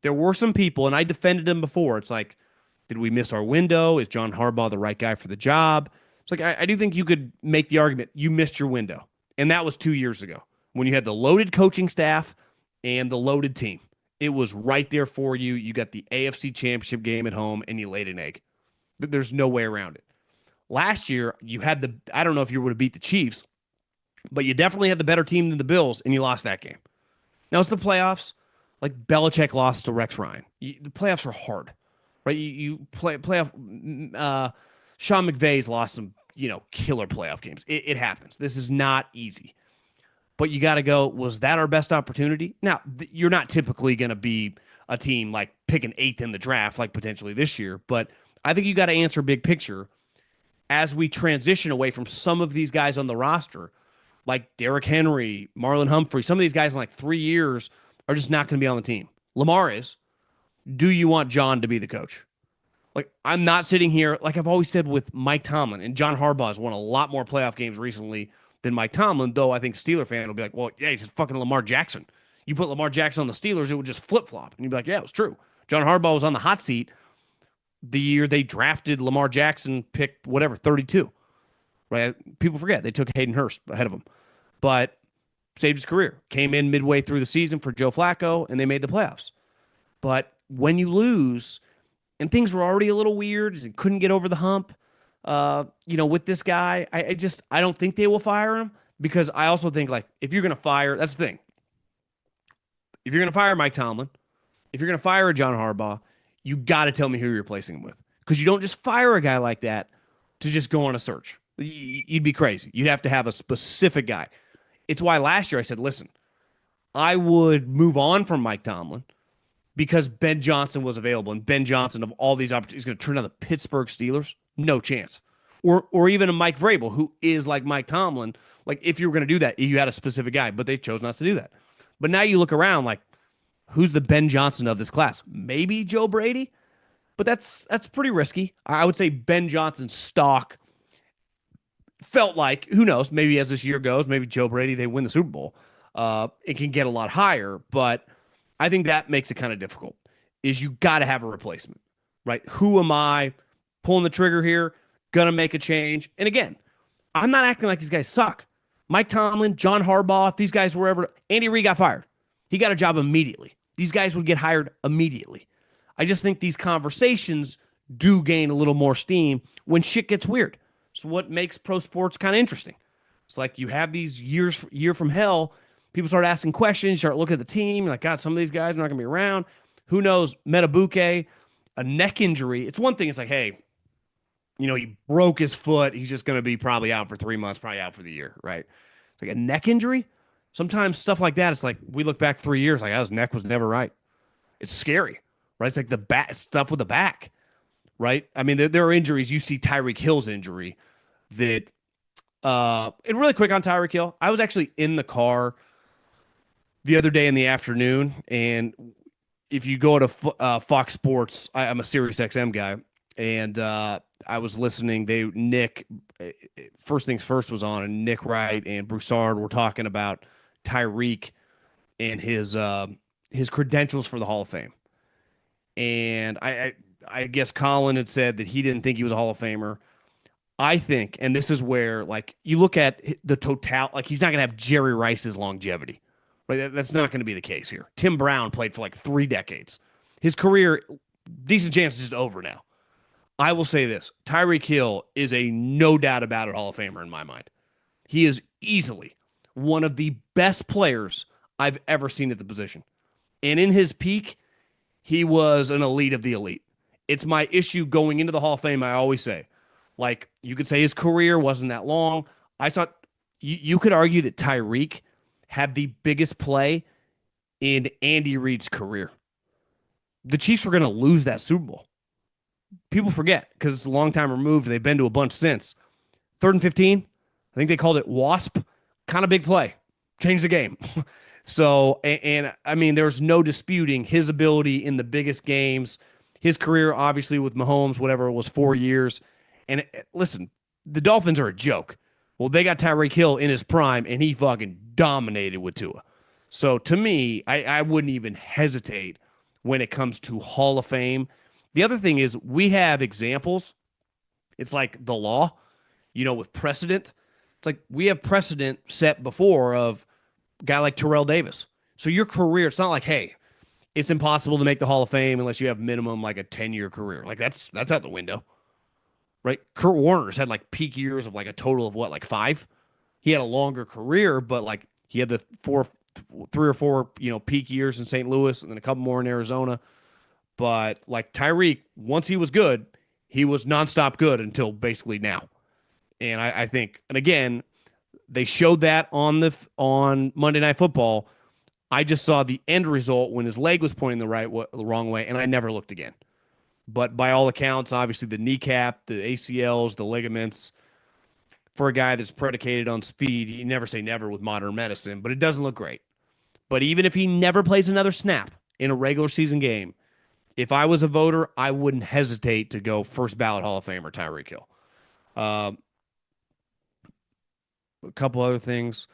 [SPEAKER 1] There were some people, and I defended them before. It's like, did we miss our window? Is John Harbaugh the right guy for the job? It's like, I do think you could make the argument you missed your window. And that was 2 years ago when you had the loaded coaching staff and the loaded team. It was right there for you. You got the AFC Championship game at home, and you laid an egg. There's no way around it. Last year, you had I don't know if you would have beat the Chiefs, but you definitely had the better team than the Bills, and you lost that game. Now it's the playoffs. Like, Belichick lost to Rex Ryan. The playoffs are hard, right? You play playoff. Sean McVay's lost some, killer playoff games. It happens. This is not easy. But you got to go, was that our best opportunity? Now, you're not typically going to be a team like picking 8th in the draft, like potentially this year. But I think you got to answer big picture as we transition away from some of these guys on the roster, like Derrick Henry, Marlon Humphrey. Some of these guys in like 3 years are just not going to be on the team. Lamar is. Do you want John to be the coach? Like, I'm not sitting here, like I've always said with Mike Tomlin, and John Harbaugh has won a lot more playoff games recently than Mike Tomlin, though I think Steeler fan will be like, well, yeah, he's just fucking Lamar Jackson. You put Lamar Jackson on the Steelers, it would just flip-flop. And you'd be like, yeah, it was true. John Harbaugh was on the hot seat the year they drafted Lamar Jackson, picked 32. Right? People forget they took Hayden Hurst ahead of him. But saved his career. Came in midway through the season for Joe Flacco, and they made the playoffs. But when you lose, and things were already a little weird, and couldn't get over the hump, with this guy, I don't think they will fire him, because I also think, like, if you're going to fire, that's the thing. If you're going to fire Mike Tomlin, if you're going to fire a John Harbaugh, you got to tell me who you're replacing him with. because you don't just fire a guy like that to just go on a search. You'd be crazy. You'd have to have a specific guy. It's why last year I said, listen, I would move on from Mike Tomlin because Ben Johnson was available, and Ben Johnson of all these opportunities is going to turn down the Pittsburgh Steelers. No chance. Or even a Mike Vrabel, who is like Mike Tomlin. Like, if you were going to do that, you had a specific guy, but they chose not to do that. But now you look around, like, who's the Ben Johnson of this class? Maybe Joe Brady, but that's pretty risky. I would say Ben Johnson's stock felt like, who knows, maybe as this year goes, maybe Joe Brady, they win the Super Bowl. It can get a lot higher, but I think that makes it kind of difficult, is you got to have a replacement, right? Who am I pulling the trigger here? Gonna make a change. And again, I'm not acting like these guys suck. Mike Tomlin, John Harbaugh, if these guys were ever, Andy Reid got fired. He got a job immediately. These guys would get hired immediately. I just think these conversations do gain a little more steam when shit gets weird. So what makes pro sports kind of interesting? It's like you have these year from hell. People start asking questions, start looking at the team, like, God, some of these guys are not going to be around. Who knows? Metabuke, a neck injury. It's one thing. It's like, hey, he broke his foot. He's just going to be probably out for 3 months, probably out for the year, right? It's like a neck injury. Sometimes stuff like that, it's like we look back 3 years, like, his neck was never right. It's scary, right? It's like the back stuff with the back, right? I mean, there are injuries. You see Tyreek Hill's injury that, and really quick on Tyreek Hill, I was actually in the car the other day in the afternoon, and if you go to Fox Sports, I'm a Sirius XM guy, and I was listening. Nick, First Things First was on, and Nick Wright and Broussard were talking about Tyreek and his credentials for the Hall of Fame. And I guess Colin had said that he didn't think he was a Hall of Famer. I think, and this is where, like, you look at the total, like, he's not going to have Jerry Rice's longevity, right? That's not going to be the case here. Tim Brown played for like 3 decades. His career, decent chance, is over now. I will say this. Tyreek Hill is a no doubt about it Hall of Famer in my mind. He is easily one of the best players I've ever seen at the position. And in his peak, he was an elite of the elite. It's my issue going into the Hall of Fame, I always say. Like, you could say his career wasn't that long. I thought you could argue that Tyreek had the biggest play in Andy Reid's career. The Chiefs were going to lose that Super Bowl. People forget because it's a long time removed. They've been to a bunch since. 3rd and 15, I think they called it WASP. Kind of big play. Changed the game. So, and I mean, there's no disputing his ability in the biggest games. His career, obviously, with Mahomes, whatever it was, 4 years. And listen, the Dolphins are a joke. Well, they got Tyreek Hill in his prime, and he fucking dominated with Tua. So, to me, I wouldn't even hesitate when it comes to Hall of Fame. The other thing is we have examples. It's like the law, with precedent. It's like we have precedent set before of a guy like Terrell Davis. So your career, it's not like, hey, it's impossible to make the Hall of Fame unless you have minimum like a 10-year career. Like that's out the window, right? Kurt Warner's had like peak years of like a total of what, like 5? He had a longer career, but like he had the 3 or 4, peak years in St. Louis and then a couple more in Arizona. But like Tyreek, once he was good, he was nonstop good until basically now. And I think, and again, they showed that on Monday Night Football. I just saw the end result when his leg was pointing the wrong way, and I never looked again. But by all accounts, obviously the kneecap, the ACLs, the ligaments, for a guy that's predicated on speed, you never say never with modern medicine, but it doesn't look great. But even if he never plays another snap in a regular season game, if I was a voter, I wouldn't hesitate to go first ballot Hall of Famer Tyreek Hill. A couple other things.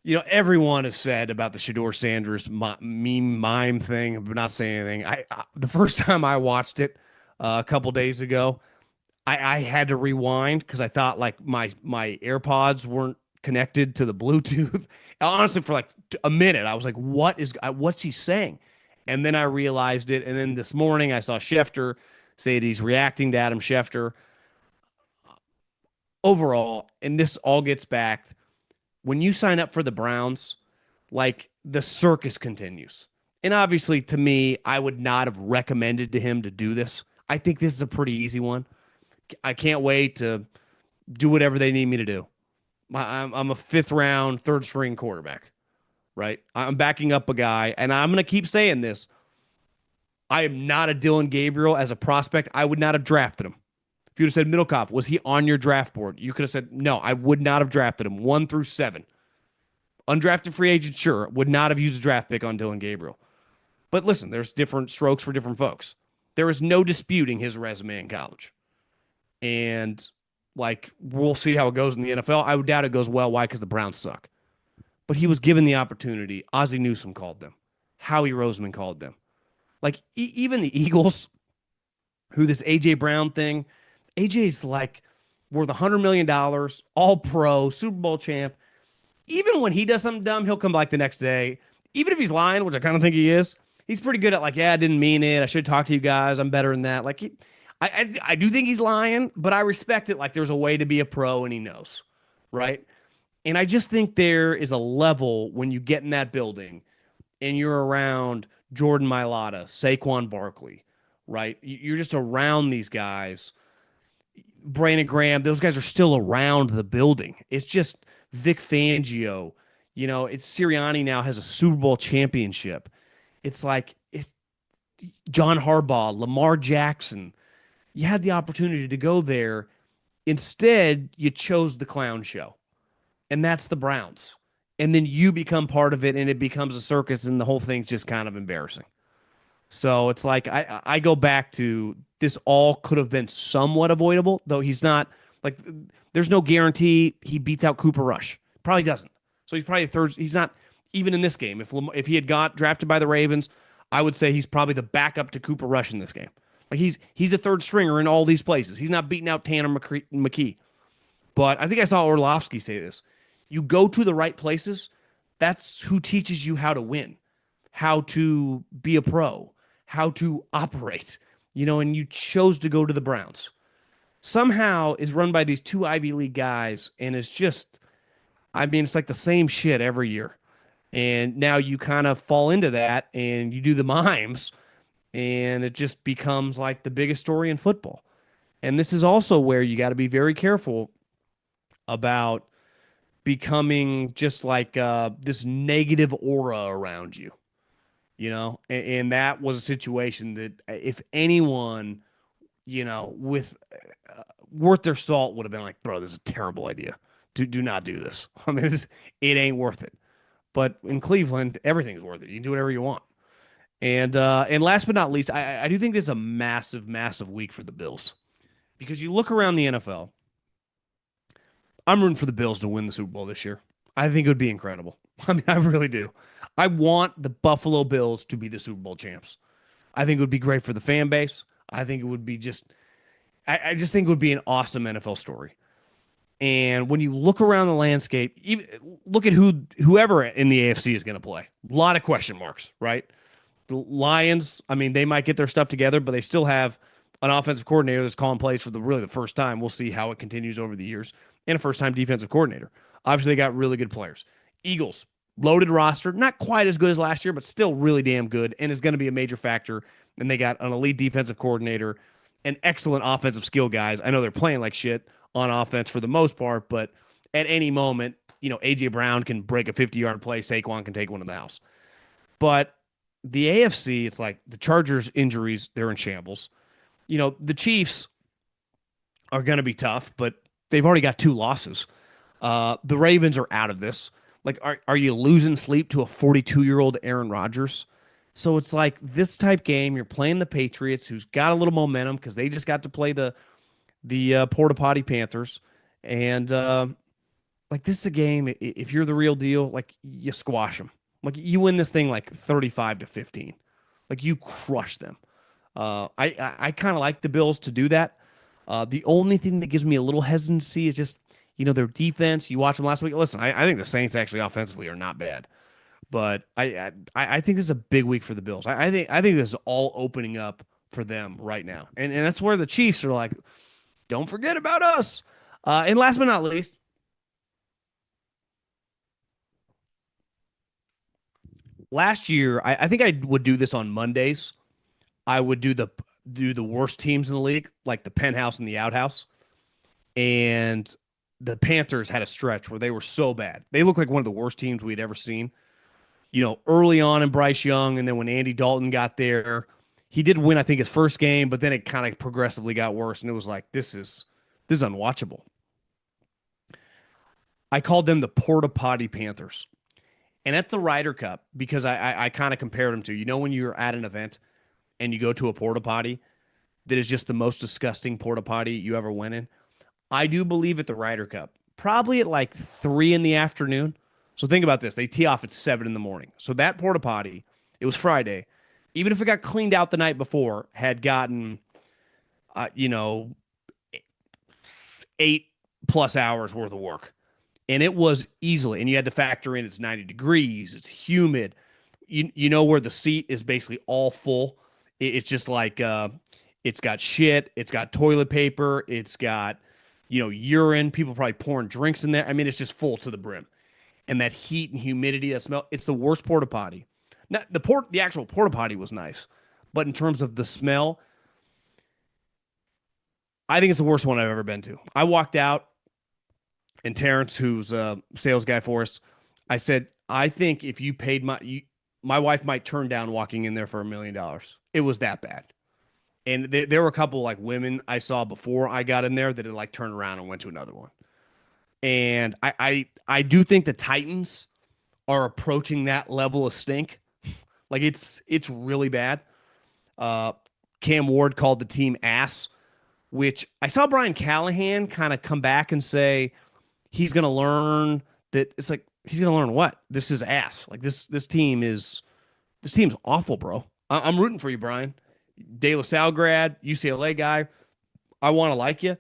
[SPEAKER 1] Everyone has said about the Shedeur Sanders mime thing, but not saying anything. The first time I watched it a couple days ago, I had to rewind because I thought like my AirPods weren't connected to the Bluetooth. Honestly, for like a minute, I was like, what's he saying? And then I realized it. And then this morning I saw Schefter say that he's reacting to Adam Schefter. Overall, and this all gets back, when you sign up for the Browns, like the circus continues. And obviously, to me, I would not have recommended to him to do this. I think this is a pretty easy one. I can't wait to do whatever they need me to do. I'm a fifth round, third string quarterback, right? I'm backing up a guy, and I'm going to keep saying this. I am not a Dylan Gabriel as a prospect. I would not have drafted him. If you'd have said Middlekauff, was he on your draft board? You could have said, no, I would not have drafted him. 1 through 7. Undrafted free agent, sure. Would not have used a draft pick on Dylan Gabriel. But listen, there's different strokes for different folks. There is no disputing his resume in college. And like, we'll see how it goes in the NFL. I would doubt it goes well. Why? Because the Browns suck. But he was given the opportunity. Ozzie Newsome called them. Howie Roseman called them. Like, even the Eagles, who this A.J. Brown thing, A.J.'s like worth $100 million, all pro, Super Bowl champ. Even when he does something dumb, he'll come back the next day. Even if he's lying, which I kind of think he is, he's pretty good at like, yeah, I didn't mean it. I should talk to you guys. I'm better than that. Like, I do think he's lying, but I respect it. Like, there's a way to be a pro, and he knows, right? And I just think there is a level when you get in that building and you're around Jordan Mailata, Saquon Barkley, right? You're just around these guys. Brandon Graham, those guys are still around the building. It's just Vic Fangio. It's Sirianni now has a Super Bowl championship. It's like it's John Harbaugh, Lamar Jackson. You had the opportunity to go there. Instead, you chose the clown show, and that's the Browns. And then you become part of it, and it becomes a circus, and the whole thing's just kind of embarrassing. So it's like I go back to this all could have been somewhat avoidable, though he's not like there's no guarantee he beats out Cooper Rush. Probably doesn't. So he's probably third. He's not even in this game. If he had got drafted by the Ravens, I would say he's probably the backup to Cooper Rush in this game. Like he's a third stringer in all these places. He's not beating out Tanner McKee. But I think I saw Orlovsky say this. You go to the right places, that's who teaches you how to win, how to be a pro, how to operate, and you chose to go to the Browns. Somehow is run by these two Ivy League guys, and it's just, I mean, it's like the same shit every year. And now you kind of fall into that and you do the mimes, and it just becomes like the biggest story in football. And this is also where you got to be very careful about becoming just like this negative aura around you, and that was a situation that if anyone, with worth their salt would have been like, bro, this is a terrible idea. Do not do this. I mean, it ain't worth it. But in Cleveland, everything's worth it. You can do whatever you want. And last but not least, I do think this is a massive, massive week for the Bills because you look around the NFL. I'm rooting for the Bills to win the Super Bowl this year. I think it would be incredible. I mean, I really do. I want the Buffalo Bills to be the Super Bowl champs. I think it would be great for the fan base. I think it would be I just think it would be an awesome NFL story. And when you look around the landscape, even look at whoever in the AFC is going to play. A lot of question marks, right? The Lions, I mean, they might get their stuff together, but they still have an offensive coordinator that's calling plays for the first time. We'll see how it continues over the years. And a first-time defensive coordinator. Obviously, they got really good players. Eagles, loaded roster, not quite as good as last year, but still really damn good, and is going to be a major factor. And they got an elite defensive coordinator and excellent offensive skill guys. I know they're playing like shit on offense for the most part, but at any moment, A.J. Brown can break a 50-yard play. Saquon can take one to the house. But the AFC, it's like the Chargers injuries, they're in shambles. The Chiefs are going to be tough, but they've already got 2 losses. The Ravens are out of this. Like, are you losing sleep to a 42-year-old Aaron Rodgers? So it's like this type game. You're playing the Patriots, who's got a little momentum because they just got to play the Porta Potty Panthers, and like this is a game. If you're the real deal, like you squash them. Like you win this thing like 35-15. Like you crush them. I kind of like the Bills to do that. The only thing that gives me a little hesitancy is just, their defense. You watched them last week. Listen, I think the Saints actually offensively are not bad, but I think this is a big week for the Bills. I think this is all opening up for them right now, and that's where the Chiefs are like, don't forget about us. And last but not least, last year I think I would do this on Mondays. I would do do the worst teams in the league, like the penthouse and the outhouse. And the Panthers had a stretch where they were so bad. They looked like one of the worst teams we'd ever seen. Early on in Bryce Young, and then when Andy Dalton got there, he did win, I think, his first game, but then it kind of progressively got worse, and it was like, this is unwatchable. I called them the Porta Potty Panthers. And at the Ryder Cup, because I kind of compared them to, when you're at an event and you go to a porta potty that is just the most disgusting porta potty you ever went in. I do believe at the Ryder Cup, probably at like 3 in the afternoon. So think about this. They tee off at 7 in the morning. So that porta potty, it was Friday. Even if it got cleaned out the night before, had gotten, uh, you know, 8+ hours worth of work. And it was easily, and you had to factor in it's 90 degrees, it's humid. You know where the seat is basically all full. It's just like it's got shit, it's got toilet paper, it's got urine. People probably pouring drinks in there. I mean, it's just full to the brim. And that heat and humidity, that smell, it's the worst porta potty. Now, the actual porta potty was nice, but in terms of the smell, I think it's the worst one I've ever been to. I walked out, and Terrence, who's a sales guy for us, I said, I think if you paid my wife might turn down walking in there for $1 million. It was that bad. And there were a couple like women I saw before I got in there that had like turned around and went to another one. And I do think the Titans are approaching that level of stink. Like it's really bad. Uh, Cam Ward called the team ass, which I saw Brian Callahan kind of come back and say he's going to learn that. It's like, he's going to learn what? This is ass. Like this team's awful, bro. I'm rooting for you, Brian. De La Salle grad, UCLA guy. I want to like you,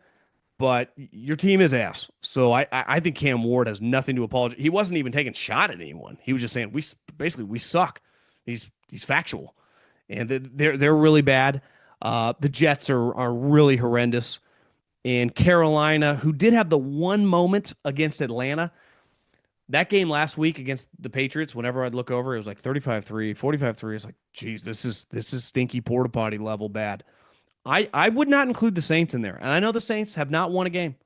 [SPEAKER 1] but your team is ass. So I think Cam Ward has nothing to apologize. He wasn't even taking shot at anyone. He was just saying we suck. He's factual, and they're really bad. The Jets are really horrendous. And Carolina, who did have the one moment against Atlanta, that game last week against the Patriots, whenever I'd look over, it was like 35-3, 45-3. It's like, geez, this is stinky porta potty level bad. I would not include the Saints in there. And I know the Saints have not won a game.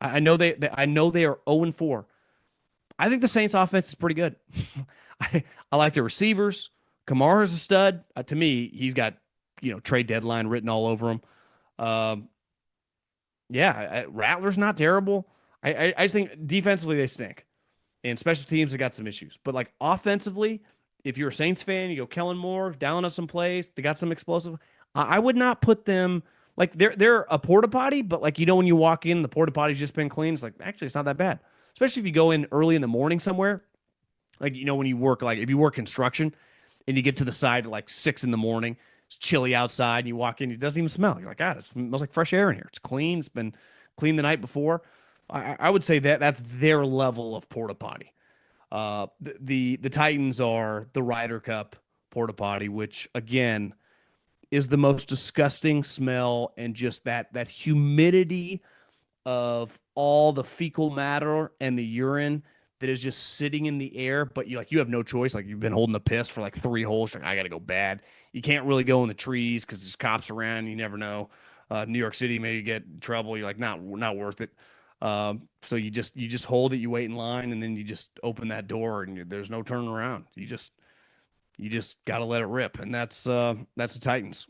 [SPEAKER 1] I know they are 0-4. I think the Saints offense is pretty good. I like their receivers. Kamara's a stud. To me, he's got, trade deadline written all over him. Yeah, Rattler's not terrible. I just think defensively they stink. And special teams have got some issues. But like offensively, if you're a Saints fan, you go Kellen Moore down on some plays. They got some explosive. I would not put them like they're a porta potty, but like when you walk in, the porta potty's just been cleaned. It's like actually it's not that bad. Especially if you go in early in the morning somewhere. Like when you work like if you work construction and you get to the side at like 6 in the morning, it's chilly outside, and you walk in, it doesn't even smell. You're like, God, it smells like fresh air in here. It's clean. It's been clean the night before. I would say that's their level of porta potty. The Titans are the Ryder Cup porta potty, which again is the most disgusting smell, and just that humidity of all the fecal matter and the urine that is just sitting in the air. But you have no choice. Like you've been holding the piss for like 3 holes. Like, I got to go bad. You can't really go in the trees because there's cops around. You never know. New York City, maybe you get in trouble. You're like, not worth it. So you just hold it, you wait in line, and then you just open that door, and there's no turning around. You just got to let it rip, and that's the Titans.